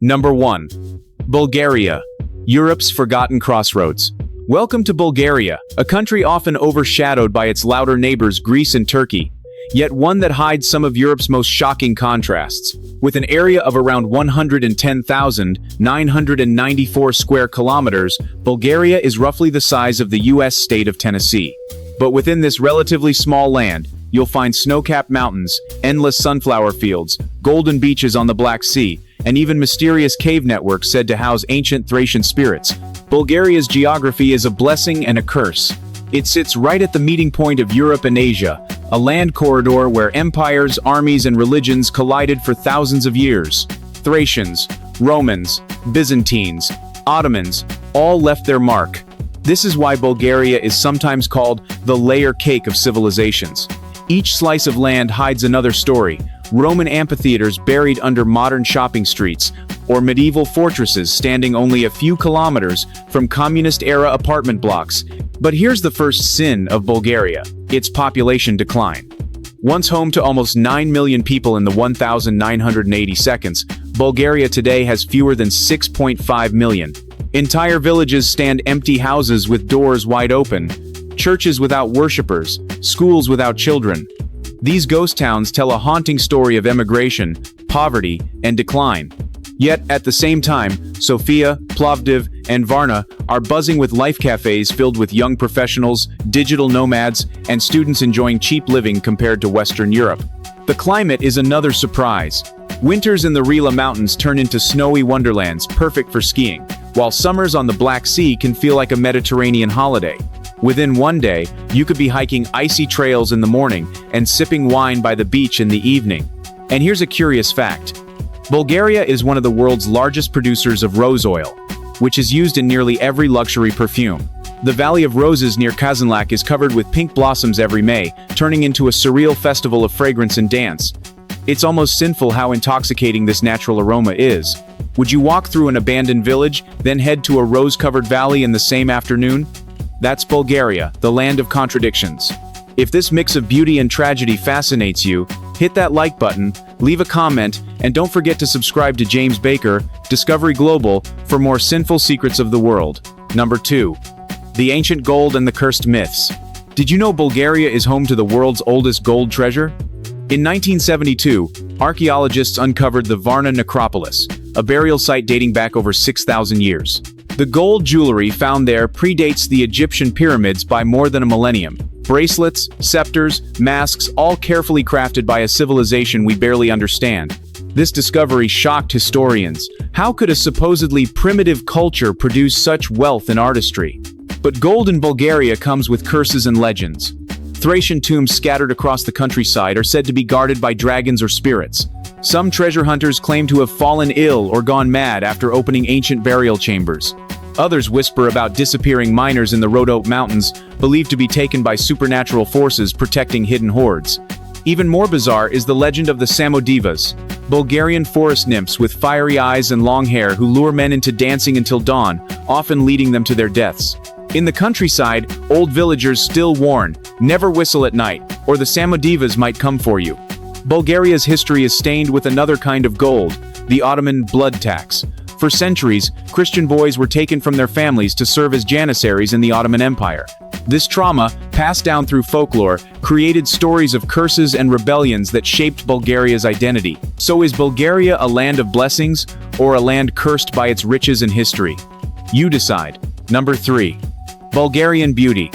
Number 1. Bulgaria, Europe's forgotten crossroads. Welcome to Bulgaria, a country often overshadowed by its louder neighbors Greece and Turkey, yet one that hides some of Europe's most shocking contrasts. With an area of around 110,994 square kilometers, Bulgaria is roughly the size of the US state of Tennessee. But within this relatively small land, you'll find snow-capped mountains, endless sunflower fields, golden beaches on the Black Sea, and even mysterious cave networks said to house ancient Thracian spirits. Bulgaria's geography is a blessing and a curse. It sits right at the meeting point of Europe and Asia, a land corridor where empires, armies, and religions collided for thousands of years. Thracians, Romans, Byzantines, Ottomans, all left their mark. This is why Bulgaria is sometimes called the layer cake of civilizations. Each slice of land hides another story: Roman amphitheaters buried under modern shopping streets, or medieval fortresses standing only a few kilometers from communist-era apartment blocks. But here's the first sin of Bulgaria: its population decline. Once home to almost 9 million people in the 1,980 seconds, Bulgaria today has fewer than 6.5 million. Entire villages stand empty, houses with doors wide open, churches without worshippers, schools without children. These ghost towns tell a haunting story of emigration, poverty, and decline. Yet, at the same time, Sofia, Plovdiv, and Varna are buzzing with life cafes filled with young professionals, digital nomads, and students enjoying cheap living compared to Western Europe. The climate is another surprise. Winters in the Rhodope Mountains turn into snowy wonderlands perfect for skiing, while summers on the Black Sea can feel like a Mediterranean holiday. Within one day, you could be hiking icy trails in the morning and sipping wine by the beach in the evening. And here's a curious fact. Bulgaria is one of the world's largest producers of rose oil, which is used in nearly every luxury perfume. The Valley of Roses near Kazanlak is covered with pink blossoms every May, turning into a surreal festival of fragrance and dance. It's almost sinful how intoxicating this natural aroma is. Would you walk through an abandoned village, then head to a rose-covered valley in the same afternoon? That's Bulgaria, the land of contradictions. If this mix of beauty and tragedy fascinates you, hit that like button, leave a comment, and don't forget to subscribe to James Baker, Discovery Global, for more sinful secrets of the world. Number 2. The ancient gold and the cursed myths. Did you know Bulgaria is home to the world's oldest gold treasure? In 1972, archaeologists uncovered the Varna necropolis, a burial site dating back over 6,000 years. The gold jewelry found there predates the Egyptian pyramids by more than a millennium. Bracelets, scepters, masks, all carefully crafted by a civilization we barely understand. This discovery shocked historians. How could a supposedly primitive culture produce such wealth and artistry? But gold in Bulgaria comes with curses and legends. Thracian tombs scattered across the countryside are said to be guarded by dragons or spirits. Some treasure hunters claim to have fallen ill or gone mad after opening ancient burial chambers. Others whisper about disappearing miners in the Rhodope Mountains, believed to be taken by supernatural forces protecting hidden hoards. Even more bizarre is the legend of the Samodivas, Bulgarian forest nymphs with fiery eyes and long hair who lure men into dancing until dawn, often leading them to their deaths. In the countryside, old villagers still warn, never whistle at night, or the Samodivas might come for you. Bulgaria's history is stained with another kind of gold, the Ottoman blood tax. For centuries, Christian boys were taken from their families to serve as janissaries in the Ottoman Empire. This trauma, passed down through folklore, created stories of curses and rebellions that shaped Bulgaria's identity. So is Bulgaria a land of blessings, or a land cursed by its riches and history? You decide. Number 3. Bulgarian beauty.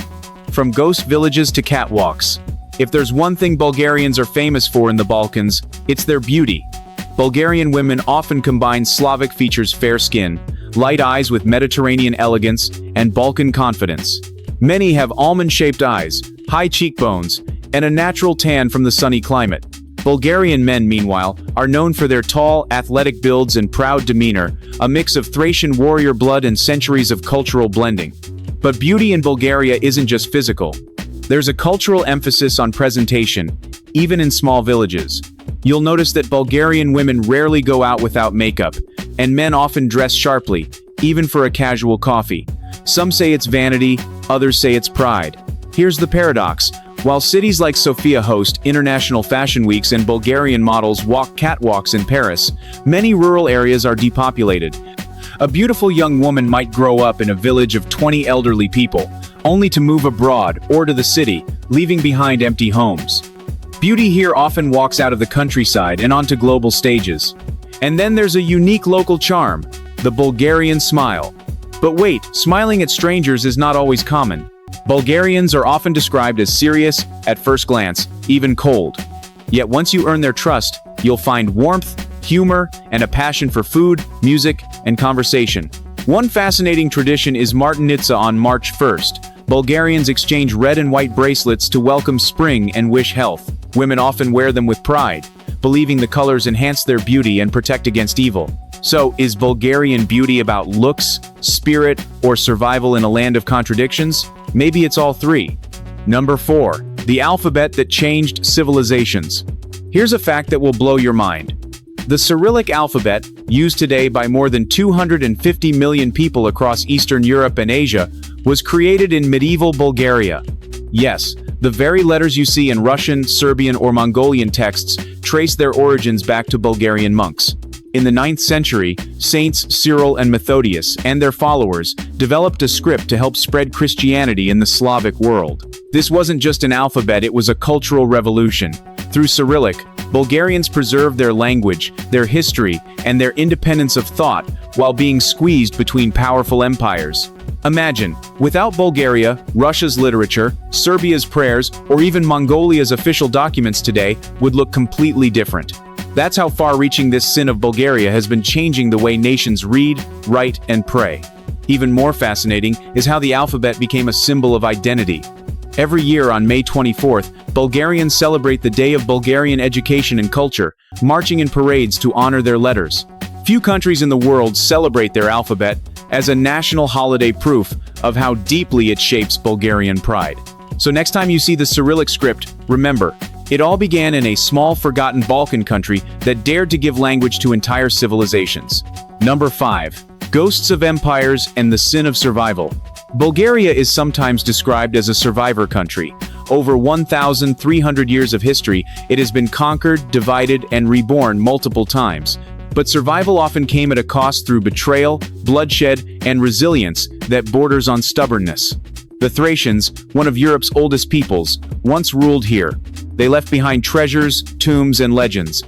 From ghost villages to catwalks. If there's one thing Bulgarians are famous for in the Balkans, it's their beauty. Bulgarian women often combine Slavic features: fair skin, light eyes with Mediterranean elegance, and Balkan confidence. Many have almond-shaped eyes, high cheekbones, and a natural tan from the sunny climate. Bulgarian men, meanwhile, are known for their tall, athletic builds and proud demeanor, a mix of Thracian warrior blood and centuries of cultural blending. But beauty in Bulgaria isn't just physical. There's a cultural emphasis on presentation, even in small villages. You'll notice that Bulgarian women rarely go out without makeup, and men often dress sharply, even for a casual coffee. Some say it's vanity, others say it's pride. Here's the paradox. While cities like Sofia host international fashion weeks and Bulgarian models walk catwalks in Paris, many rural areas are depopulated. A beautiful young woman might grow up in a village of 20 elderly people, only to move abroad or to the city, leaving behind empty homes. Beauty here often walks out of the countryside and onto global stages. And then there's a unique local charm, the Bulgarian smile. But wait, smiling at strangers is not always common. Bulgarians are often described as serious, at first glance, even cold. Yet once you earn their trust, you'll find warmth, humor, and a passion for food, music, and conversation. One fascinating tradition is Martinica on March 1st. Bulgarians exchange red and white bracelets to welcome spring and wish health. Women often wear them with pride, believing the colors enhance their beauty and protect against evil. So, is Bulgarian beauty about looks, spirit, or survival in a land of contradictions? Maybe it's all three. Number 4. The alphabet that changed civilizations. Here's a fact that will blow your mind. The Cyrillic alphabet, used today by more than 250 million people across Eastern Europe and Asia, was created in medieval Bulgaria. Yes, the very letters you see in Russian, Serbian, or Mongolian texts trace their origins back to Bulgarian monks. In the 9th century, Saints Cyril and Methodius and their followers developed a script to help spread Christianity in the Slavic world. This wasn't just an alphabet, it was a cultural revolution. Through Cyrillic, Bulgarians preserved their language, their history, and their independence of thought while being squeezed between powerful empires. Imagine, without Bulgaria, Russia's literature, Serbia's prayers, or even Mongolia's official documents today would look completely different. That's how far-reaching this sin of Bulgaria has been changing the way nations read, write, and pray. Even more fascinating is how the alphabet became a symbol of identity. Every year on May 24th, Bulgarians celebrate the Day of Bulgarian Education and Culture, marching in parades to honor their letters. Few countries in the world celebrate their alphabet as a national holiday, proof of how deeply it shapes Bulgarian pride. So next time you see the Cyrillic script, remember, it all began in a small, forgotten Balkan country that dared to give language to entire civilizations. Number 5. Ghosts of empires and the sin of survival. Bulgaria is sometimes described as a survivor country. Over 1,300 years of history, it has been conquered, divided, and reborn multiple times. But survival often came at a cost through betrayal, bloodshed, and resilience that borders on stubbornness. The Thracians, one of Europe's oldest peoples, once ruled here. They left behind treasures, tombs, and legends.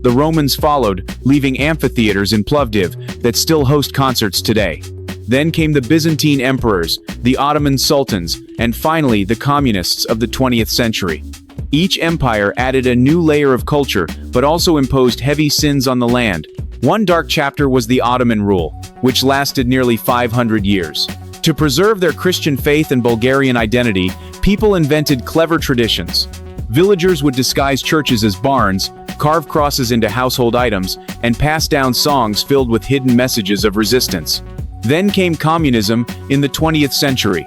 The Romans followed, leaving amphitheaters in Plovdiv that still host concerts today. Then came the Byzantine emperors, the Ottoman sultans, and finally the communists of the 20th century. Each empire added a new layer of culture, but also imposed heavy sins on the land. One dark chapter was the Ottoman rule, which lasted nearly 500 years. To preserve their Christian faith and Bulgarian identity, people invented clever traditions. Villagers would disguise churches as barns, carve crosses into household items, and pass down songs filled with hidden messages of resistance. Then came communism in the 20th century.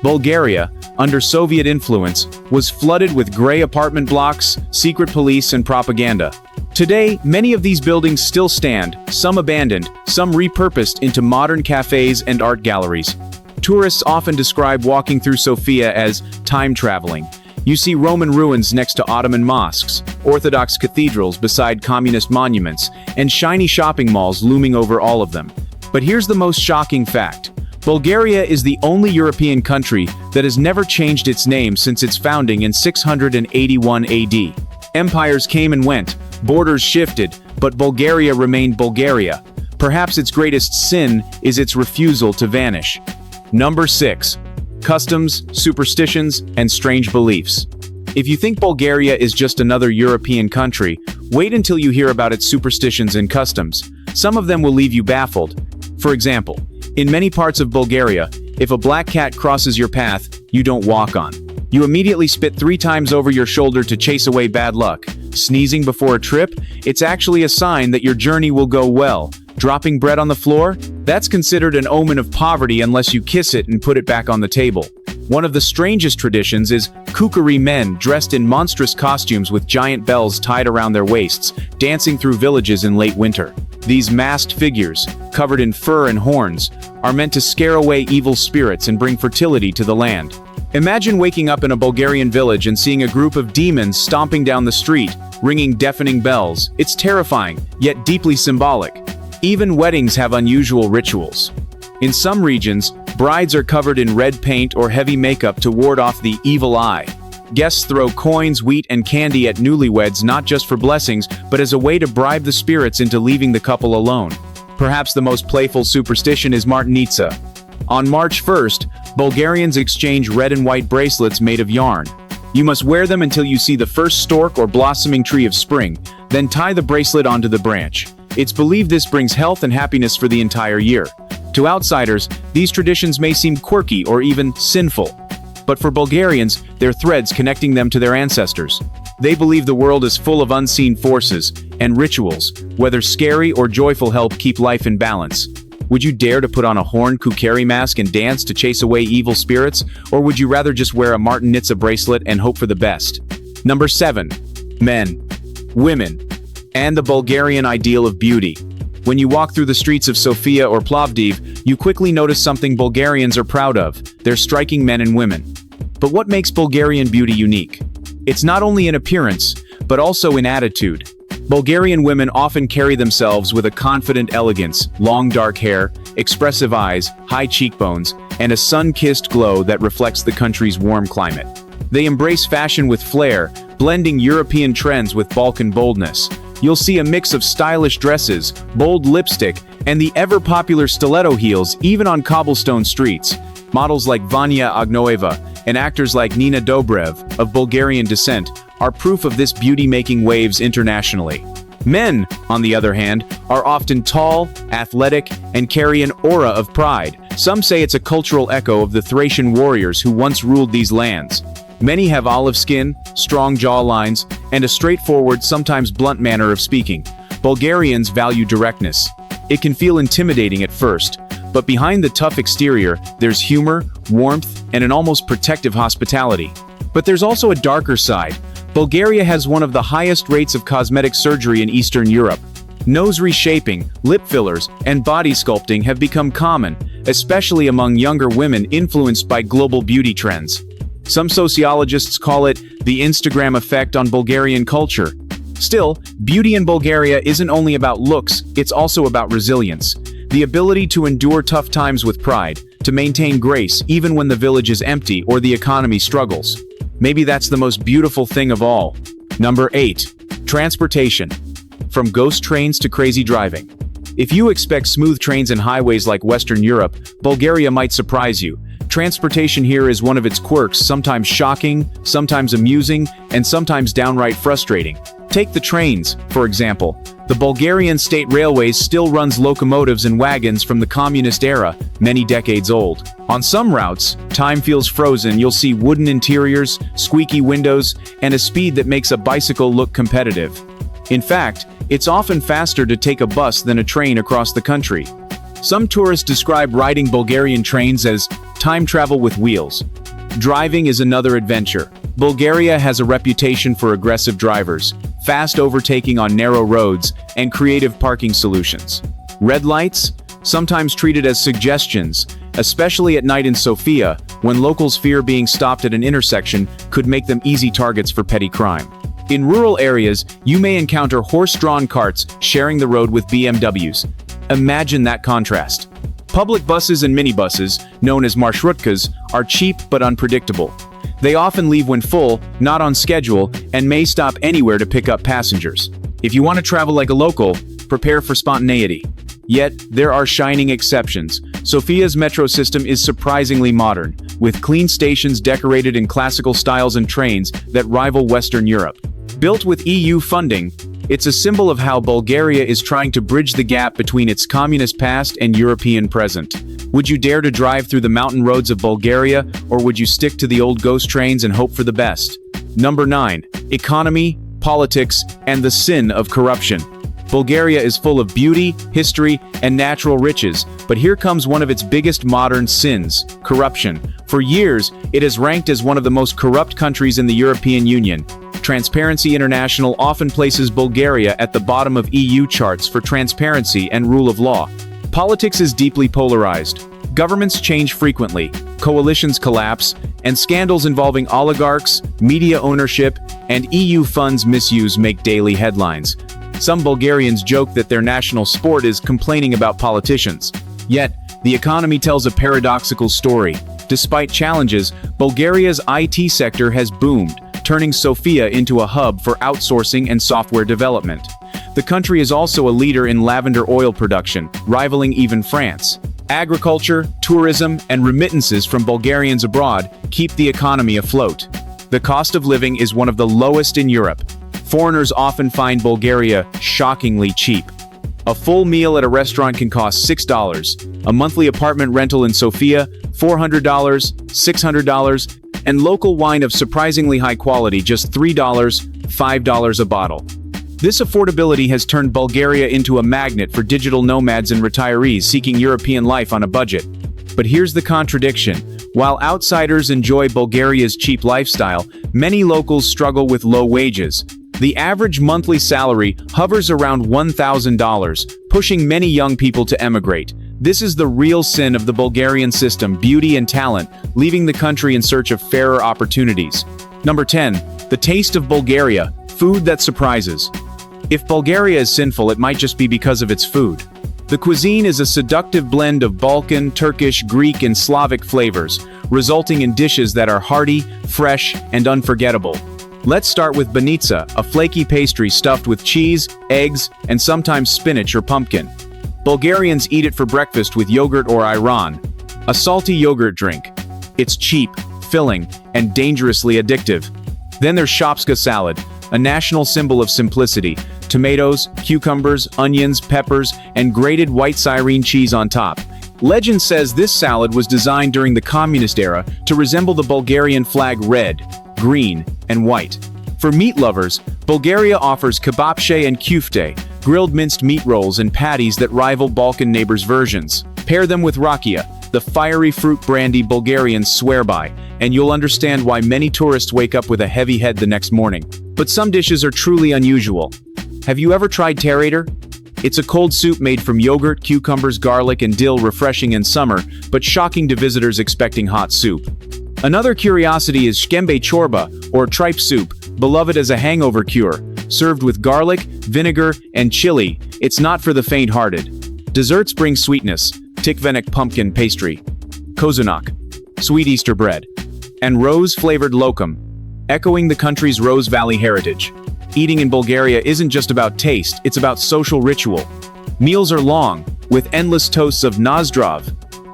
Bulgaria, under Soviet influence, was flooded with gray apartment blocks, secret police, and propaganda. Today, many of these buildings still stand, some abandoned, some repurposed into modern cafes and art galleries. Tourists often describe walking through Sofia as time traveling. You see Roman ruins next to Ottoman mosques, Orthodox cathedrals beside communist monuments, and shiny shopping malls looming over all of them. But here's the most shocking fact. Bulgaria is the only European country that has never changed its name since its founding in 681 AD. Empires came and went, borders shifted, but Bulgaria remained Bulgaria. Perhaps its greatest sin is its refusal to vanish. Number 6. Customs, superstitions, and strange beliefs. If you think Bulgaria is just another European country, wait until you hear about its superstitions and customs. Some of them will leave you baffled. For example, in many parts of Bulgaria, if a black cat crosses your path, you don't walk on. You immediately spit 3 times over your shoulder to chase away bad luck. Sneezing before a trip? It's actually a sign that your journey will go well. Dropping bread on the floor? That's considered an omen of poverty unless you kiss it and put it back on the table. One of the strangest traditions is kukuri men dressed in monstrous costumes with giant bells tied around their waists, dancing through villages in late winter. These masked figures, covered in fur and horns, are meant to scare away evil spirits and bring fertility to the land. Imagine waking up in a Bulgarian village and seeing a group of demons stomping down the street, ringing deafening bells. It's terrifying, yet deeply symbolic. Even weddings have unusual rituals. In some regions, brides are covered in red paint or heavy makeup to ward off the evil eye. Guests throw coins, wheat, and candy at newlyweds not just for blessings, but as a way to bribe the spirits into leaving the couple alone. Perhaps the most playful superstition is Martinitsa. On March 1st, Bulgarians exchange red and white bracelets made of yarn. You must wear them until you see the first stork or blossoming tree of spring, then tie the bracelet onto the branch. It's believed this brings health and happiness for the entire year. To outsiders, these traditions may seem quirky or even sinful. But for Bulgarians, they're threads connecting them to their ancestors. They believe the world is full of unseen forces, and rituals, whether scary or joyful, help keep life in balance. Would you dare to put on a horn kukeri mask and dance to chase away evil spirits, or would you rather just wear a Martinitsa bracelet and hope for the best? Number 7. Men, women, and the Bulgarian ideal of beauty. When you walk through the streets of Sofia or Plovdiv, you quickly notice something Bulgarians are proud of: their striking men and women. But what makes Bulgarian beauty unique? It's not only in appearance, but also in attitude. Bulgarian women often carry themselves with a confident elegance, long dark hair, expressive eyes, high cheekbones, and a sun-kissed glow that reflects the country's warm climate. They embrace fashion with flair, blending European trends with Balkan boldness. You'll see a mix of stylish dresses, bold lipstick, and the ever-popular stiletto heels even on cobblestone streets. Models like Vanya Agnoeva and actors like Nina Dobrev, of Bulgarian descent, are proof of this beauty-making waves internationally. Men, on the other hand, are often tall, athletic, and carry an aura of pride. Some say it's a cultural echo of the Thracian warriors who once ruled these lands. Many have olive skin, strong jawlines, and a straightforward, sometimes blunt manner of speaking. Bulgarians value directness. It can feel intimidating at first, but behind the tough exterior, there's humor, warmth, and an almost protective hospitality. But there's also a darker side. Bulgaria has one of the highest rates of cosmetic surgery in Eastern Europe. Nose reshaping, lip fillers, and body sculpting have become common, especially among younger women influenced by global beauty trends. Some sociologists call it the Instagram effect on Bulgarian culture. Still, beauty in Bulgaria isn't only about looks, it's also about resilience. The ability to endure tough times with pride, to maintain grace even when the village is empty or the economy struggles. Maybe that's the most beautiful thing of all. Number 8. Transportation. From ghost trains to crazy driving. If you expect smooth trains and highways like Western Europe, Bulgaria might surprise you. Transportation here is one of its quirks, sometimes shocking, sometimes amusing, and sometimes downright frustrating. Take the trains, for example. The Bulgarian state railways still runs locomotives and wagons from the communist era, many decades old. On some routes, time feels frozen. You'll see wooden interiors, squeaky windows, and a speed that makes a bicycle look competitive. In fact, it's often faster to take a bus than a train across the country. Some tourists describe riding Bulgarian trains as time travel with wheels. Driving is another adventure. Bulgaria has a reputation for aggressive drivers, fast overtaking on narrow roads, and creative parking solutions. Red lights, sometimes treated as suggestions, especially at night in Sofia, when locals fear being stopped at an intersection, could make them easy targets for petty crime. In rural areas, you may encounter horse-drawn carts sharing the road with BMWs. Imagine that contrast. Public buses and minibuses, known as marshrutkas, are cheap but unpredictable. They often leave when full, not on schedule, and may stop anywhere to pick up passengers. If you want to travel like a local, prepare for spontaneity. Yet, there are shining exceptions. Sofia's metro system is surprisingly modern, with clean stations decorated in classical styles and trains that rival Western Europe. Built with EU funding, it's a symbol of how Bulgaria is trying to bridge the gap between its communist past and European present. Would you dare to drive through the mountain roads of Bulgaria, or would you stick to the old ghost trains and hope for the best? Number 9. Economy, politics, and the sin of corruption. Bulgaria is full of beauty, history, and natural riches, but here comes one of its biggest modern sins: corruption. For years, it has ranked as one of the most corrupt countries in the European Union. Transparency International often places Bulgaria at the bottom of EU charts for transparency and rule of law. Politics is deeply polarized. Governments change frequently, coalitions collapse, and scandals involving oligarchs, media ownership, and EU funds misuse make daily headlines. Some Bulgarians joke that their national sport is complaining about politicians. Yet, the economy tells a paradoxical story. Despite challenges, Bulgaria's IT sector has boomed, turning Sofia into a hub for outsourcing and software development. The country is also a leader in lavender oil production, rivaling even France. Agriculture, tourism, and remittances from Bulgarians abroad keep the economy afloat. The cost of living is one of the lowest in Europe. Foreigners often find Bulgaria shockingly cheap. A full meal at a restaurant can cost $6, a monthly apartment rental in Sofia, $400, $600, and local wine of surprisingly high quality just $3, $5 a bottle. This affordability has turned Bulgaria into a magnet for digital nomads and retirees seeking European life on a budget. But here's the contradiction. While outsiders enjoy Bulgaria's cheap lifestyle, many locals struggle with low wages. The average monthly salary hovers around $1,000, pushing many young people to emigrate. This is the real sin of the Bulgarian system: beauty and talent, leaving the country in search of fairer opportunities. Number 10. The taste of Bulgaria, food that surprises. If Bulgaria is sinful, it might just be because of its food. The cuisine is a seductive blend of Balkan, Turkish, Greek, and Slavic flavors, resulting in dishes that are hearty, fresh, and unforgettable. Let's start with banitsa, a flaky pastry stuffed with cheese, eggs, and sometimes spinach or pumpkin. Bulgarians eat it for breakfast with yogurt or ayran, a salty yogurt drink. It's cheap, filling, and dangerously addictive. Then there's shopska salad, a national symbol of simplicity. Tomatoes, cucumbers, onions, peppers, and grated white Cyrene cheese on top. Legend says this salad was designed during the communist era to resemble the Bulgarian flag: red, green, and white. For meat lovers, Bulgaria offers kebabche and kufte, grilled minced meat rolls and patties that rival Balkan neighbors' versions. Pair them with rakia, the fiery fruit brandy Bulgarians swear by, and you'll understand why many tourists wake up with a heavy head the next morning. But some dishes are truly unusual. Have you ever tried terator? It's a cold soup made from yogurt, cucumbers, garlic, and dill, refreshing in summer, but shocking to visitors expecting hot soup. Another curiosity is shkembe chorba, or tripe soup, beloved as a hangover cure. Served with garlic, vinegar, and chili, it's not for the faint-hearted. Desserts bring sweetness: tikvenik pumpkin pastry, kozunak, sweet Easter bread, and rose-flavored lokum, echoing the country's Rose Valley heritage. Eating in Bulgaria isn't just about taste, it's about social ritual. Meals are long, with endless toasts of nazdrav,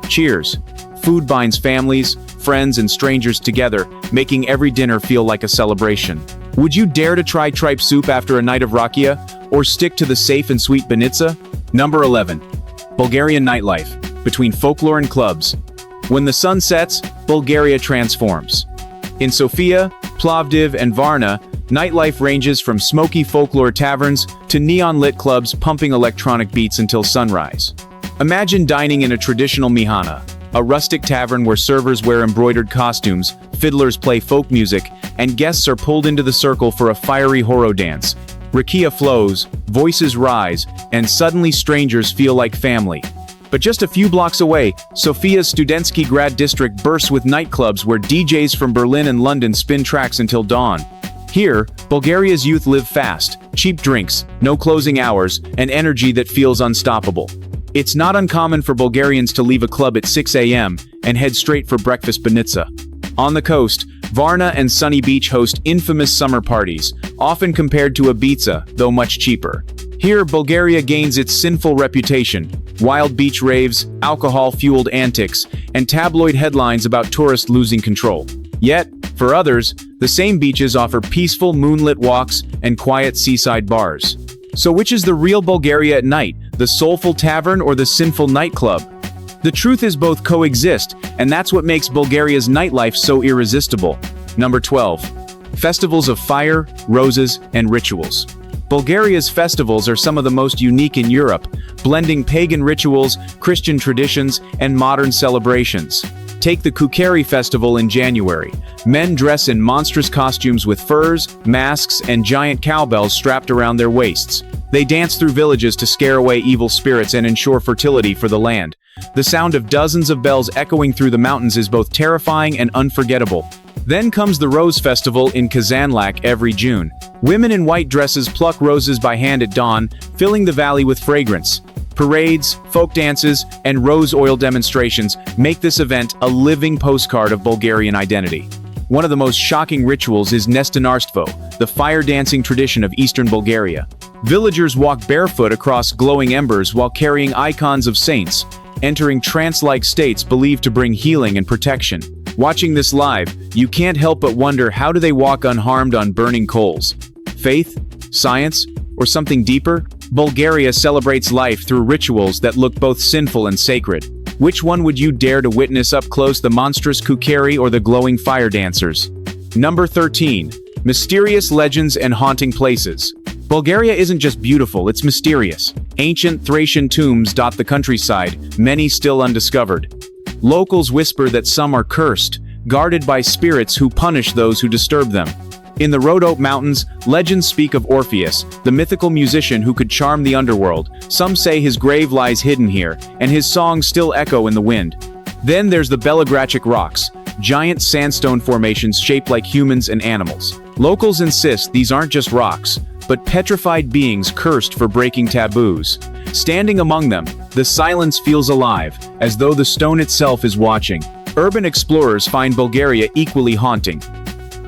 cheers. Food binds families, friends, and strangers together, making every dinner feel like a celebration. Would you dare to try tripe soup after a night of rakia, or stick to the safe and sweet banitsa? Number 11. Bulgarian nightlife, between folklore and clubs. When the sun sets, Bulgaria transforms. In Sofia, Plovdiv, and Varna, nightlife ranges from smoky folklore taverns to neon-lit clubs pumping electronic beats until sunrise. Imagine dining in a traditional mihana, a rustic tavern where servers wear embroidered costumes, fiddlers play folk music, and guests are pulled into the circle for a fiery horo dance. Rakia flows, voices rise, and suddenly strangers feel like family. But just a few blocks away, Sofia's Studentsky Grad district bursts with nightclubs where DJs from Berlin and London spin tracks until dawn. Here, Bulgaria's youth live fast: cheap drinks, no closing hours, and energy that feels unstoppable. It's not uncommon for Bulgarians to leave a club at 6 a.m. and head straight for breakfast banitsa. On the coast, Varna and Sunny Beach host infamous summer parties, often compared to Ibiza, though much cheaper. Here, Bulgaria gains its sinful reputation: wild beach raves, alcohol-fueled antics, and tabloid headlines about tourists losing control. Yet, for others, the same beaches offer peaceful moonlit walks and quiet seaside bars. So which is the real Bulgaria at night, the soulful tavern or the sinful nightclub? The truth is both coexist, and that's what makes Bulgaria's nightlife so irresistible. Number 12. Festivals of fire, roses, and rituals. Bulgaria's festivals are some of the most unique in Europe, blending pagan rituals, Christian traditions, and modern celebrations. Take the Kukeri festival in January. Men dress in monstrous costumes with furs, masks, and giant cowbells strapped around their waists. They dance through villages to scare away evil spirits and ensure fertility for the land. The sound of dozens of bells echoing through the mountains is both terrifying and unforgettable. Then comes the Rose Festival in Kazanlak every June. Women in white dresses pluck roses by hand at dawn, filling the valley with fragrance. Parades, folk dances, and rose oil demonstrations make this event a living postcard of Bulgarian identity. One of the most shocking rituals is Nestinarstvo, the fire dancing tradition of eastern Bulgaria. Villagers walk barefoot across glowing embers while carrying icons of saints, entering trance-like states believed to bring healing and protection. Watching this live, you can't help but wonder, how do they walk unharmed on burning coals? Faith? Science? Or something deeper? Bulgaria celebrates life through rituals that look both sinful and sacred. Which one would you dare to witness up close, the monstrous kukeri or the glowing fire dancers? Number 13. Mysterious legends and haunting places. Bulgaria isn't just beautiful, it's mysterious. Ancient Thracian tombs dot the countryside, many still undiscovered. Locals whisper that some are cursed, guarded by spirits who punish those who disturb them. In the Rhodope Mountains, legends speak of Orpheus, the mythical musician who could charm the underworld. Some say his grave lies hidden here, and his songs still echo in the wind. Then there's the Belograchik rocks, giant sandstone formations shaped like humans and animals. Locals insist these aren't just rocks, but petrified beings cursed for breaking taboos. Standing among them, the silence feels alive, as though the stone itself is watching. Urban explorers find Bulgaria equally haunting.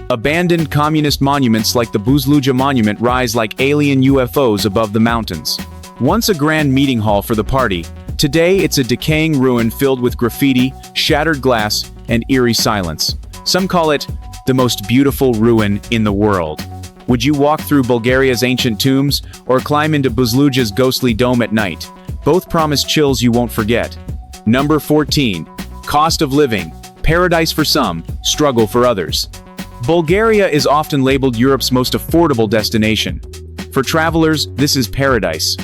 Abandoned communist monuments like the Buzluja Monument rise like alien UFOs above the mountains. Once a grand meeting hall for the party, today it's a decaying ruin filled with graffiti, shattered glass, and eerie silence. Some call it the most beautiful ruin in the world. Would you walk through Bulgaria's ancient tombs, or climb into Buzluja's ghostly dome at night? Both promise chills you won't forget. Number 14. Cost of living. Paradise for some, struggle for others. Bulgaria is often labeled Europe's most affordable destination. For travelers, this is paradise.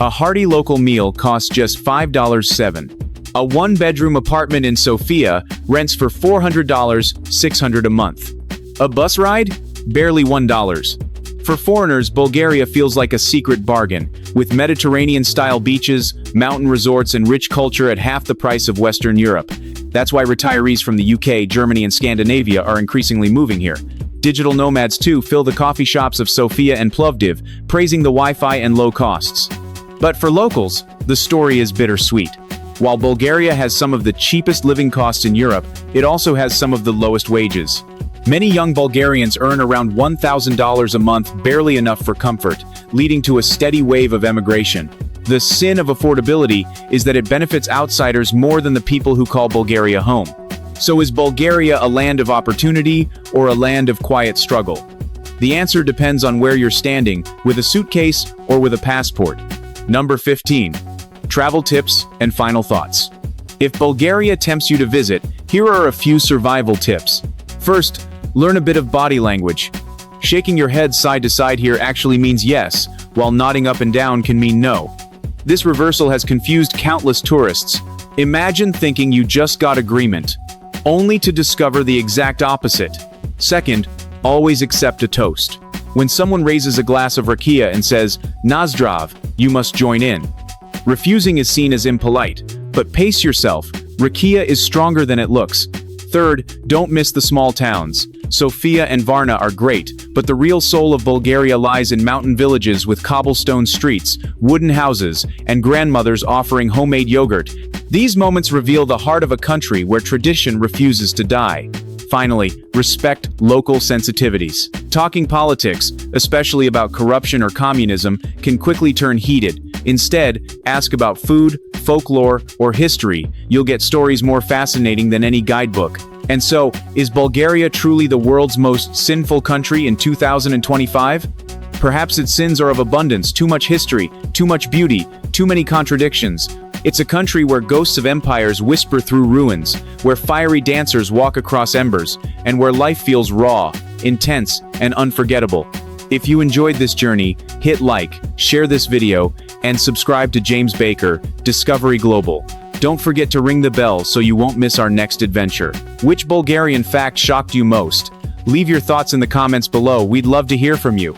A hearty local meal costs just $5.07. A one-bedroom apartment in Sofia rents for $400, $600 a month. A bus ride? Barely $1. For foreigners, Bulgaria feels like a secret bargain, with Mediterranean-style beaches, mountain resorts, and rich culture at half the price of Western Europe. That's why retirees from the UK, Germany, and Scandinavia are increasingly moving here. Digital nomads, too, fill the coffee shops of Sofia and Plovdiv, praising the Wi-Fi and low costs. But for locals, the story is bittersweet. While Bulgaria has some of the cheapest living costs in Europe, it also has some of the lowest wages. Many young Bulgarians earn around $1,000 a month, barely enough for comfort, leading to a steady wave of emigration. The sin of affordability is that it benefits outsiders more than the people who call Bulgaria home. So is Bulgaria a land of opportunity or a land of quiet struggle? The answer depends on where you're standing, with a suitcase or with a passport. Number 15. Travel tips and final thoughts. If Bulgaria tempts you to visit, here are a few survival tips. First, learn a bit of body language. Shaking your head side to side here actually means yes, while nodding up and down can mean no. This reversal has confused countless tourists. Imagine thinking you just got agreement, only to discover the exact opposite. Second, always accept a toast. When someone raises a glass of rakia and says, "Nazdrav," you must join in. Refusing is seen as impolite, but pace yourself. Rakia is stronger than it looks. Third, don't miss the small towns. Sofia and Varna are great, but the real soul of Bulgaria lies in mountain villages with cobblestone streets, wooden houses, and grandmothers offering homemade yogurt. These moments reveal the heart of a country where tradition refuses to die. Finally, respect local sensitivities. Talking politics, especially about corruption or communism, can quickly turn heated. Instead, ask about food, folklore, or history. You'll get stories more fascinating than any guidebook. And so, is Bulgaria truly the world's most sinful country in 2025? Perhaps its sins are of abundance, too much history, too much beauty, too many contradictions. It's a country where ghosts of empires whisper through ruins, where fiery dancers walk across embers, and where life feels raw, intense, and unforgettable. If you enjoyed this journey, hit like, share this video, and subscribe to James Baker, Discovery Global. Don't forget to ring the bell so you won't miss our next adventure. Which Bulgarian fact shocked you most? Leave your thoughts in the comments below, we'd love to hear from you.